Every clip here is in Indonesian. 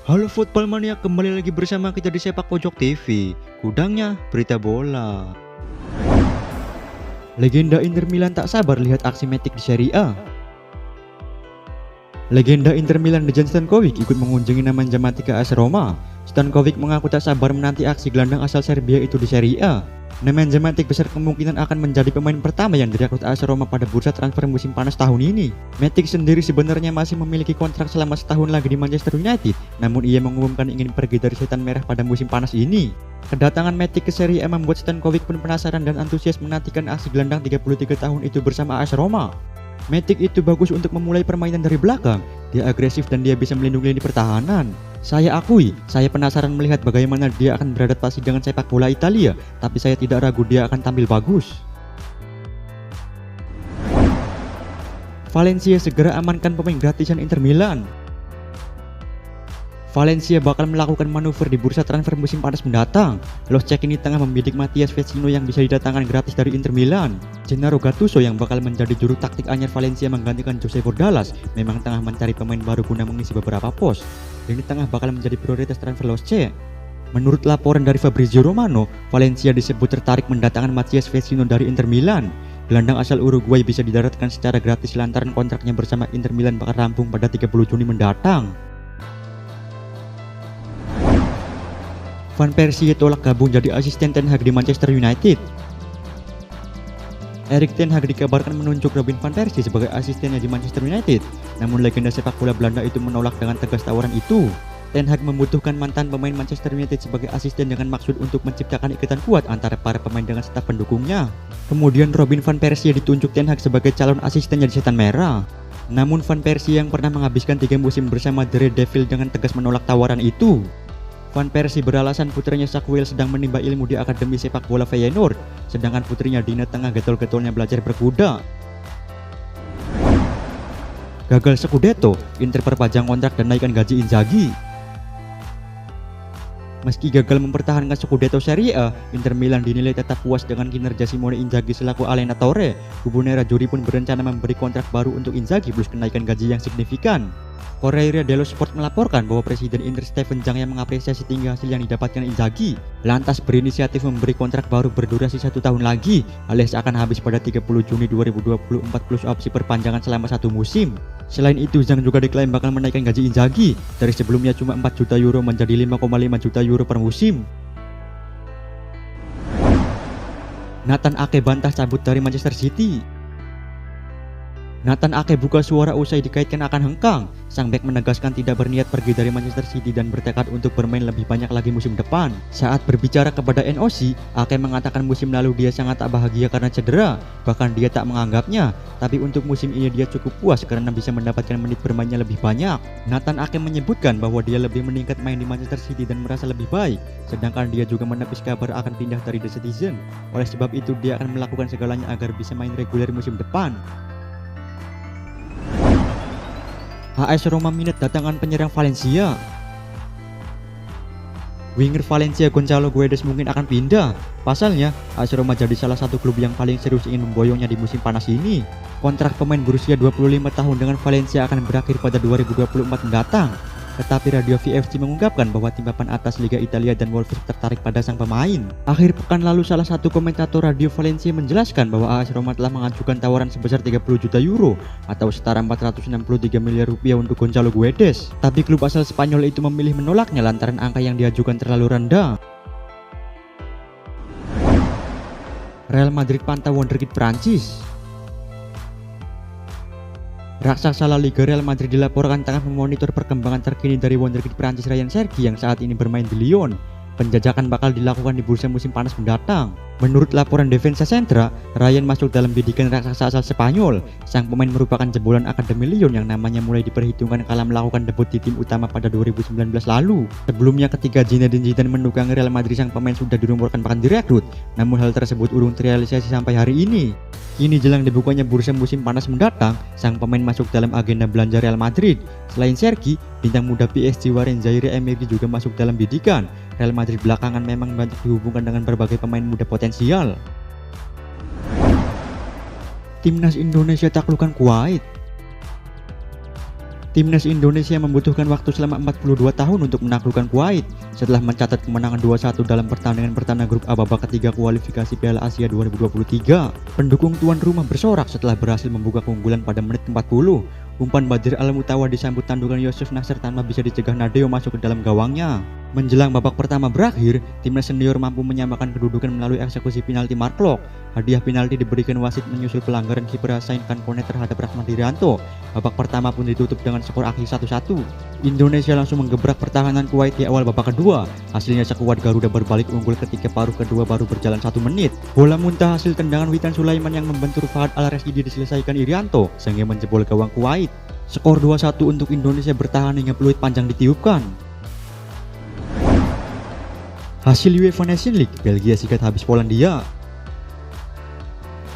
Halo Football Mania, kembali lagi bersama kita di Sepak Pojok TV. Gudangnya berita bola. Legenda Inter Milan tak sabar lihat aksi Matic di Serie A. Legenda Inter Milan Dejan Stankovic ikut mengunjungi Nemanja Matic ke AS Roma. Stankovic mengaku tak sabar menanti aksi gelandang asal Serbia itu di Serie A. Nemanja Matic besar kemungkinan akan menjadi pemain pertama yang direkrut AS Roma pada bursa transfer musim panas tahun ini. Matic sendiri sebenarnya masih memiliki kontrak selama setahun lagi di Manchester United, namun ia mengumumkan ingin pergi dari Setan Merah pada musim panas ini. Kedatangan Matic ke Serie A membuat Stankovic pun penasaran dan antusias menantikan aksi gelandang 33 tahun itu bersama AS Roma. Matic itu bagus untuk memulai permainan dari belakang, dia agresif dan dia bisa melindungi lini pertahanan. Saya akui, saya penasaran melihat bagaimana dia akan beradaptasi dengan sepak bola Italia, tapi saya tidak ragu dia akan tampil bagus. Valencia segera amankan pemain gratisan Inter Milan. Valencia bakal melakukan manuver di bursa transfer musim panas mendatang. Los Cek ini tengah membidik Matias Vecino yang bisa didatangkan gratis dari Inter Milan. Gennaro Gattuso yang bakal menjadi juru taktik anyar Valencia menggantikan Jose Bordalas memang tengah mencari pemain baru guna mengisi beberapa pos. Lini tengah bakal menjadi prioritas transfer Los Cek. Menurut laporan dari Fabrizio Romano, Valencia disebut tertarik mendatangkan Matias Vecino dari Inter Milan. Gelandang asal Uruguay bisa didaratkan secara gratis lantaran kontraknya bersama Inter Milan bakal rampung pada 30 Juni mendatang. Van Persie tolak gabung jadi asisten Ten Hag di Manchester United. Erik ten Hag dikabarkan menunjuk Robin van Persie sebagai asistennya di Manchester United. Namun legenda sepak bola Belanda itu menolak dengan tegas tawaran itu. Ten Hag membutuhkan mantan pemain Manchester United sebagai asisten dengan maksud untuk menciptakan ikatan kuat antara para pemain dengan staf pendukungnya. Kemudian Robin van Persie ditunjuk Ten Hag sebagai calon asistennya di Setan Merah. Namun Van Persie yang pernah menghabiskan 3 musim bersama The Red Devil dengan tegas menolak tawaran itu. Van Persie beralasan putranya Samuel sedang menimba ilmu di Akademi Sepak Bola Feyenoord, sedangkan putrinya Dina tengah getol-getolnya belajar berkuda. Gagal Scudetto, Inter perpanjang kontrak dan naikkan gaji Inzaghi. Meski gagal mempertahankan Scudetto Serie A, Inter Milan dinilai tetap puas dengan kinerja Simone Inzaghi selaku Allenatore. Kubu Nerazzurri pun berencana memberi kontrak baru untuk Inzaghi plus kenaikan gaji yang signifikan. Corriere dello Sport melaporkan bahwa Presiden Inter Steven Jang yang mengapresiasi tinggi hasil yang didapatkan Inzaghi, lantas berinisiatif memberi kontrak baru berdurasi 1 tahun lagi, alias akan habis pada 30 Juni 2024 plus opsi perpanjangan selama 1 musim. Selain itu, Zhang juga diklaim bakal menaikkan gaji Inzaghi dari sebelumnya cuma 4 juta euro menjadi 5,5 juta euro per musim. Nathan Ake bantah cabut dari Manchester City. Nathan Ake buka suara usai dikaitkan akan hengkang. Sang bek menegaskan tidak berniat pergi dari Manchester City dan bertekad untuk bermain lebih banyak lagi musim depan. Saat berbicara kepada NOC, Ake mengatakan musim lalu dia sangat tak bahagia karena cedera, bahkan dia tak menganggapnya. Tapi untuk musim ini dia cukup puas karena bisa mendapatkan menit bermainnya lebih banyak. Nathan Ake menyebutkan bahwa dia lebih meningkat main di Manchester City dan merasa lebih baik, sedangkan dia juga menepis kabar akan pindah dari The Citizen. Oleh sebab itu dia akan melakukan segalanya agar bisa main reguler musim depan. AS Roma minat datangan penyerang Valencia. Winger Valencia Gonzalo Guedes mungkin akan pindah. Pasalnya, AS Roma jadi salah satu klub yang paling serius ingin memboyongnya di musim panas ini. Kontrak pemain berusia 25 tahun dengan Valencia akan berakhir pada 2024 mendatang. Tetapi Radio VFC mengungkapkan bahwa tim papan atas Liga Italia dan Wolves tertarik pada sang pemain. Akhir pekan lalu salah satu komentator Radio Valencia menjelaskan bahwa AS Roma telah mengajukan tawaran sebesar 30 juta euro atau setara 463 miliar rupiah untuk Gonzalo Guedes. Tapi klub asal Spanyol itu memilih menolaknya lantaran angka yang diajukan terlalu rendah. Real Madrid pantau wonderkid Prancis. Raksasa La Liga Real Madrid dilaporkan tengah memonitor perkembangan terkini dari wonderkid Prancis Ryan Cherki yang saat ini bermain di Lyon. Penjajakan bakal dilakukan di bursa musim panas mendatang. Menurut laporan Defensa Centra, Ryan masuk dalam bidikan raksasa asal Spanyol. Sang pemain merupakan jebolan Akademi Lyon yang namanya mulai diperhitungkan kala melakukan debut di tim utama pada 2019 lalu. Sebelumnya ketika Zinedine Zidane menukangi Real Madrid, sang pemain sudah dirumorkan bakal direkrut. Namun hal tersebut urung terrealisasi sampai hari ini. Kini jelang dibukanya bursa musim panas mendatang, sang pemain masuk dalam agenda belanja Real Madrid. Selain Cherki, bintang muda PSG Warren Zaïre-Emery juga masuk dalam bidikan. Real Madrid belakangan memang banyak dihubungkan dengan berbagai pemain muda potensial. Timnas Indonesia taklukkan Kuwait. Timnas Indonesia membutuhkan waktu selama 42 tahun untuk menaklukkan Kuwait setelah mencatat kemenangan 2-1 dalam pertandingan pertama grup A babak ketiga kualifikasi Piala Asia 2023. Pendukung tuan rumah bersorak setelah berhasil membuka keunggulan pada menit ke-40. Umpan Badr Al-Mutawa disambut tandukan Yusuf Nasser tanpa bisa dicegah Nadeo masuk ke dalam gawangnya. Menjelang babak pertama berakhir, timnas senior mampu menyamakan kedudukan melalui eksekusi penalti Mark Klok. Hadiah penalti diberikan wasit menyusul pelanggaran kiper Hasain Kankone terhadap Rahmat Irianto. Babak pertama pun ditutup dengan skor akhir 1-1. Indonesia langsung menggebrak pertahanan Kuwait di awal babak kedua. Hasilnya skuad Garuda berbalik unggul ketika paruh kedua baru berjalan 1 menit. Bola muntah hasil tendangan Witan Sulaiman yang membentur Fahad Al-Rashidi diselesaikan Irianto sehingga menjebol gawang Kuwait. Skor 2-1 untuk Indonesia bertahan hingga peluit panjang ditiupkan. Hasil UEFA Nations League, Belgia sikat habis Polandia.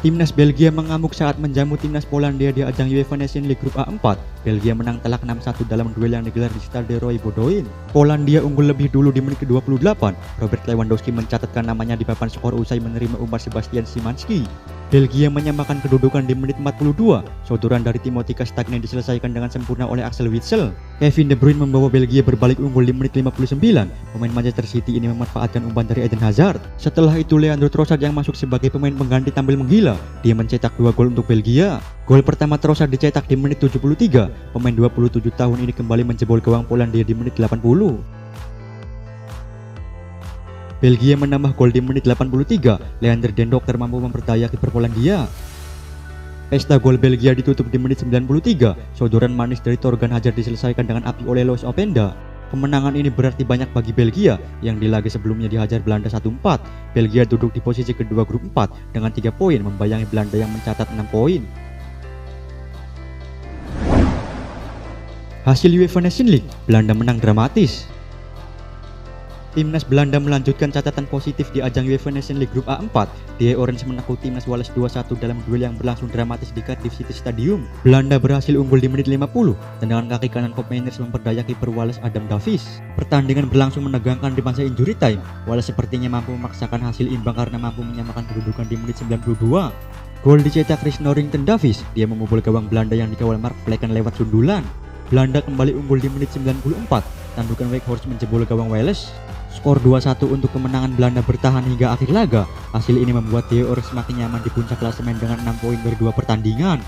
Timnas Belgia mengamuk saat menjamu timnas Polandia di ajang UEFA Nations League Grup A4. Belgia menang telak 6-1 dalam duel yang digelar di Stade Roy Bodoin. Polandia unggul lebih dulu di menit ke-28. Robert Lewandowski mencatatkan namanya di papan skor usai menerima umpan Sebastian Szymanski. Belgia menyamakan kedudukan di menit 42. Sodoran dari Timothy Castagne diselesaikan dengan sempurna oleh Axel Witsel. Kevin De Bruyne membawa Belgia berbalik unggul di menit 59. Pemain Manchester City ini memanfaatkan umpan dari Eden Hazard. Setelah itu Leandro Trossard yang masuk sebagai pemain pengganti tampil menggila. Dia mencetak 2 gol untuk Belgia. Gol pertama Trossard dicetak di menit 73. Pemain 27 tahun ini kembali menjebol gawang Polandia di menit 80. Belgia menambah gol di menit 83. Leander Den Dokter mampu memperdaya kiper Polandia. Pesta gol Belgia ditutup di menit 93. Sodoran manis dari Torgan Hazard diselesaikan dengan api oleh Lois Openda. Kemenangan ini berarti banyak bagi Belgia yang di laga sebelumnya dihajar Belanda 1-4. Belgia duduk di posisi kedua grup 4 dengan 3 poin membayangi Belanda yang mencatat 6 poin. Hasil UEFA Nations League, Belanda menang dramatis. Timnas Belanda melanjutkan catatan positif di ajang UEFA Nations League Grup A4. Die Orange menaklukkan timnas Wales 2-1 dalam duel yang berlangsung dramatis di Cardiff City Stadium. Belanda berhasil unggul di menit 50. Tendangan kaki kanan Koop Meiners memperdaya kiper Wales Adam Davies. Pertandingan berlangsung menegangkan di masa injury time. Wales sepertinya mampu memaksakan hasil imbang karena mampu menyamakan kedudukan di menit 92. Gol dicetak Chris Norrington Davies. Dia membobol gawang Belanda yang dikawal Mark Plekken lewat sundulan. Belanda kembali unggul di menit 94. Tandukan Weghorst menjebol gawang Wales. Skor 2-1 untuk kemenangan Belanda bertahan hingga akhir laga. Hasil ini membuat Die Orange semakin nyaman di puncak klasemen dengan 6 poin dari 2 pertandingan.